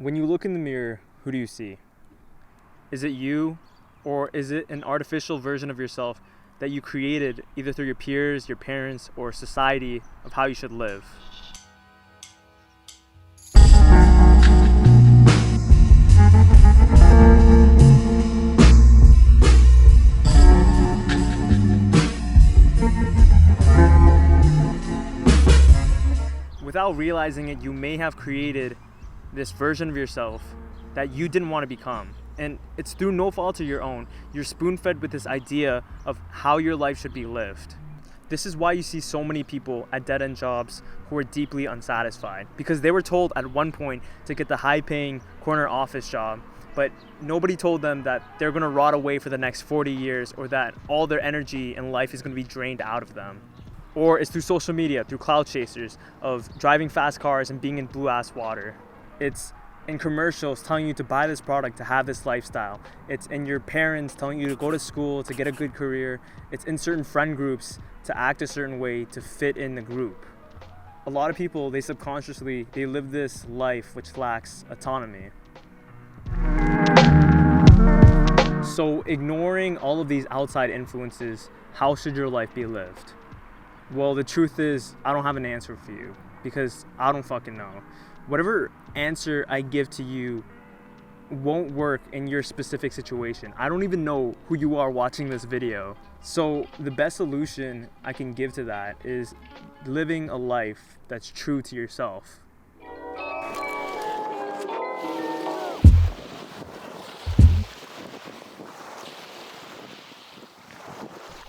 When you look in the mirror, who do you see? Is it you, or is it an artificial version of yourself that you created either through your peers, your parents, or society of how you should live? Without realizing it, you may have created this version of yourself that you didn't want to become. And it's through no fault of your own. You're spoon-fed with this idea of how your life should be lived. This is why you see so many people at dead-end jobs who are deeply unsatisfied, because they were told at one point to get the high-paying corner office job, but nobody told them that they're going to rot away for the next 40 years, or that all their energy in life is going to be drained out of them. Or it's through social media, through cloud chasers, of driving fast cars and being in blue-ass water. It's in commercials telling you to buy this product to have this lifestyle. It's in your parents telling you to go to school to get a good career. It's in certain friend groups to act a certain way to fit in the group. A lot of people, they live this life which lacks autonomy. So ignoring all of these outside influences, how should your life be lived? Well, the truth is, I don't have an answer for you because I don't fucking know. Whatever answer I give to you won't work in your specific situation. I don't even know who you are watching this video. So the best solution I can give to that is living a life that's true to yourself.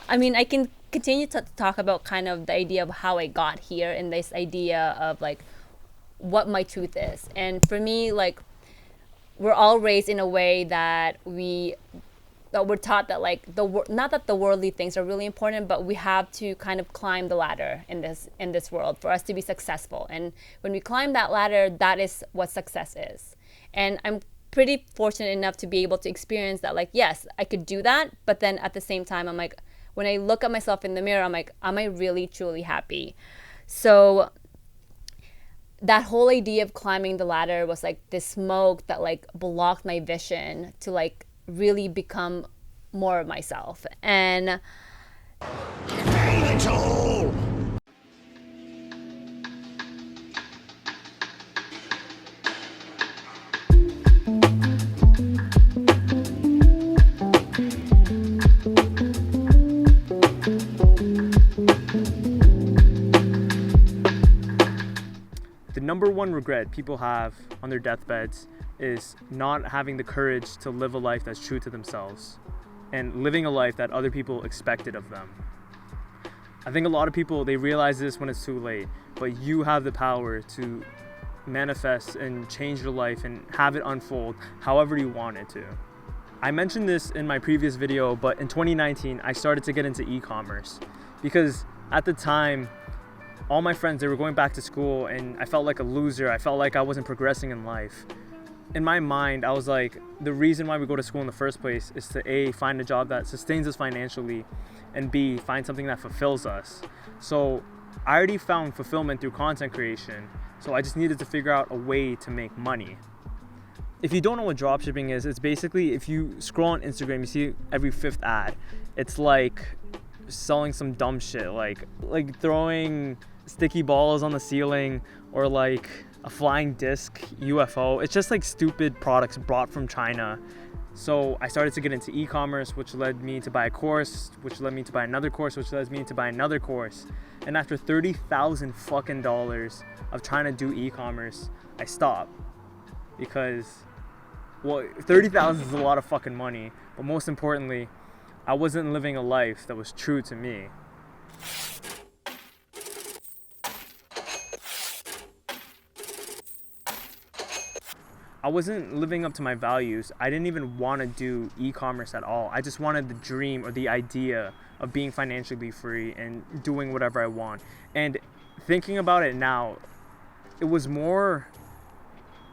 I mean, I can continue to talk about kind of the idea of how I got here and this idea of like what my truth is. And for me, like, we're all raised in a way that we're taught that like not that the worldly things are really important, but we have to kind of climb the ladder in this world for us to be successful. And when we climb that ladder, that is what success is. And I'm pretty fortunate enough to be able to experience that, like, yes, I could do that, but then at the same time, I'm like, when I look at myself in the mirror, I'm like, am I really truly happy? So that whole idea of climbing the ladder was like this smoke that like blocked my vision to like really become more of myself. And the number one regret people have on their deathbeds is not having the courage to live a life that's true to themselves and living a life that other people expected of them. I think a lot of people, they realize this when it's too late, but you have the power to manifest and change your life and have it unfold however you want it to. I mentioned this in my previous video, but in 2019, I started to get into e-commerce because at the time, all my friends, they were going back to school and I felt like a loser. I felt like I wasn't progressing in life. In my mind, I was like, the reason why we go to school in the first place is to A, find a job that sustains us financially, and B, find something that fulfills us. So I already found fulfillment through content creation, so I just needed to figure out a way to make money. If you don't know what dropshipping is, it's basically if you scroll on Instagram, you see every fifth ad. It's like selling some dumb shit, like throwing sticky balls on the ceiling or like a flying disc UFO. It's just like stupid products brought from China. So I started to get into e-commerce, which led me to buy a course, which led me to buy another course, which led me to buy another course. And after $30,000 fucking dollars of trying to do e-commerce, I stopped because, well, $30,000 is a lot of fucking money, but most importantly, I wasn't living a life that was true to me. I wasn't living up to my values. I didn't even want to do e-commerce at all. I just wanted the dream or the idea of being financially free and doing whatever I want. And thinking about it now, it was more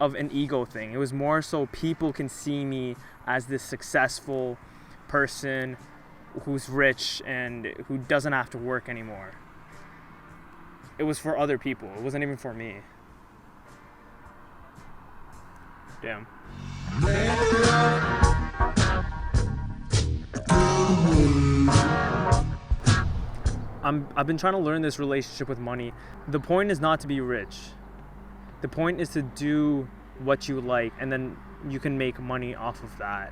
of an ego thing. It was more so people can see me as this successful person who's rich and who doesn't have to work anymore. It was for other people. It wasn't even for me. Damn. I've been trying to learn this relationship with money. The point is not to be rich. The point is to do what you like, and then you can make money off of that.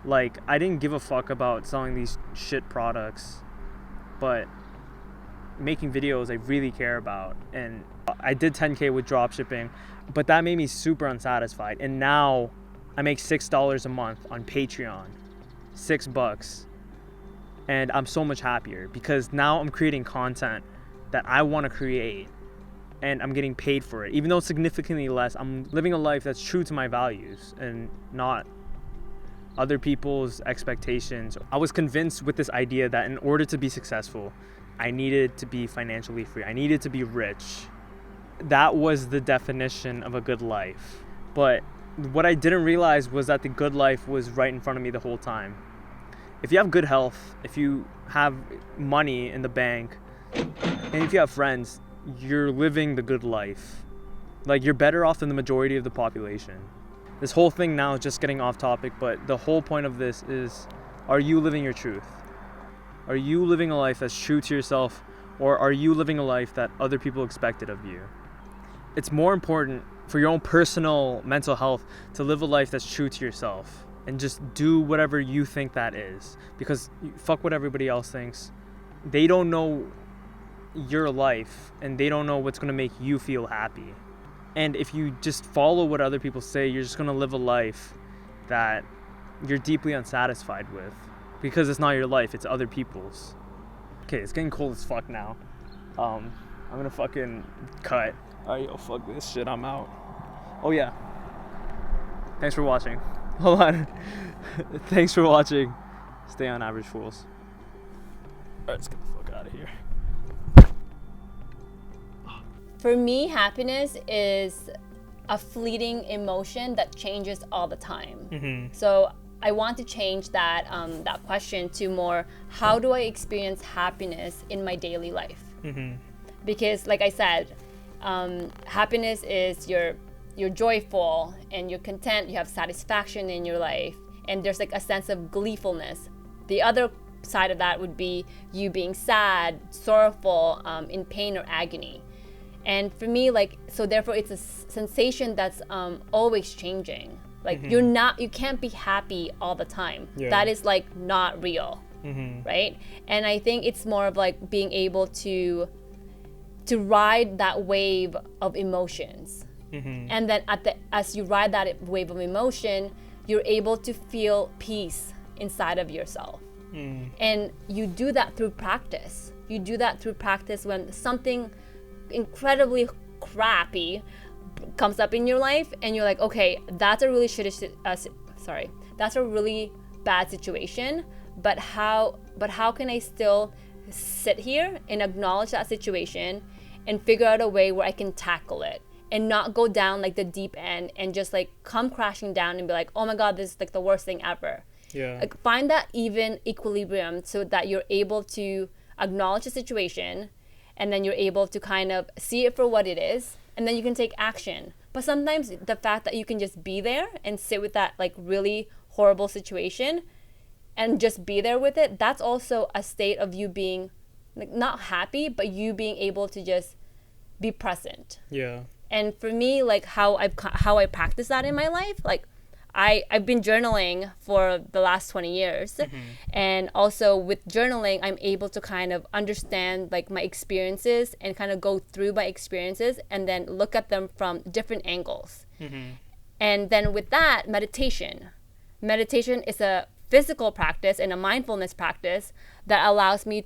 Like, I didn't give a fuck about selling these shit products, but making videos I really care about. And I did 10K with dropshipping, but that made me super unsatisfied. And now I make $6 a month on Patreon, $6. And I'm so much happier because now I'm creating content that I want to create and I'm getting paid for it. Even though it's significantly less, I'm living a life that's true to my values and not other people's expectations. I was convinced with this idea that in order to be successful, I needed to be financially free. I needed to be rich. That was the definition of a good life. But what I didn't realize was that the good life was right in front of me the whole time. If you have good health, if you have money in the bank, and if you have friends, you're living the good life. Like, you're better off than the majority of the population. This whole thing now is just getting off topic, but the whole point of this is, are you living your truth? Are you living a life that's true to yourself, or are you living a life that other people expected of you? It's more important for your own personal mental health to live a life that's true to yourself and just do whatever you think that is, because fuck what everybody else thinks. They don't know your life and they don't know what's going to make you feel happy. And if you just follow what other people say, you're just going to live a life that you're deeply unsatisfied with, because it's not your life, it's other people's. Okay, it's getting cold as fuck now. I'm gonna fucking cut. Alright, yo, fuck this shit, I'm out. Oh yeah, thanks for watching. Hold on. Thanks for watching. Stay on Average Fools. Alright, let's get the fuck out of here. For me, happiness is a fleeting emotion that changes all the time. Mm-hmm. So I want to change that that question to more, how do I experience happiness in my daily life? Mm-hmm. Because like I said, happiness is you're joyful and you're content, you have satisfaction in your life, and there's like a sense of gleefulness. The other side of that would be you being sad, sorrowful, in pain or agony. And for me, like, so therefore it's a sensation that's always changing. Like, Mm-hmm. you can't be happy all the time. Yeah. That is like not real, Mm-hmm. right? And I think it's more of like being able to ride that wave of emotions. Mm-hmm. And then as you ride that wave of emotion, you're able to feel peace inside of yourself. Mm. And you do that through practice. You do that through practice when something incredibly crappy comes up in your life and you're like, okay, that's a really that's a really bad situation, but how can I still sit here and acknowledge that situation and figure out a way where I can tackle it and not go down like the deep end and just like come crashing down and be like, oh my god, this is like the worst thing ever. Yeah. Like, find that even equilibrium so that you're able to acknowledge the situation, and then you're able to kind of see it for what it is, and then you can take action. But sometimes the fact that you can just be there and sit with that like really horrible situation and just be there with it, that's also a state of you being like not happy, but you being able to just be present. Yeah. And for me, like how I practice that in my life, like I've been journaling for the last 20 years. Mm-hmm. And also with journaling, I'm able to kind of understand like my experiences and kind of go through my experiences and then look at them from different angles. Mm-hmm. And then with that, meditation is a physical practice and a mindfulness practice that allows my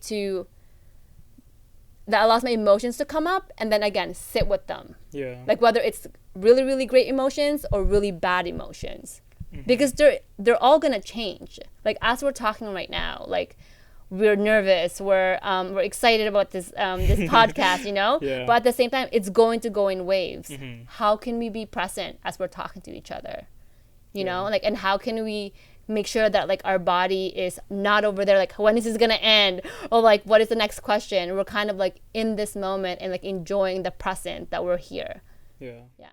emotions to come up and then again sit with them. Yeah. Like whether it's really, really great emotions or really bad emotions. Mm-hmm. Because they're all gonna change. Like as we're talking right now, like we're nervous, we're excited about this podcast, you know? Yeah. But at the same time, it's going to go in waves. Mm-hmm. How can we be present as we're talking to each other? You Yeah. know, like, and how can we make sure that like our body is not over there like, when is this gonna end, or like what is the next question? We're kind of like in this moment and like enjoying the present that we're here. Yeah.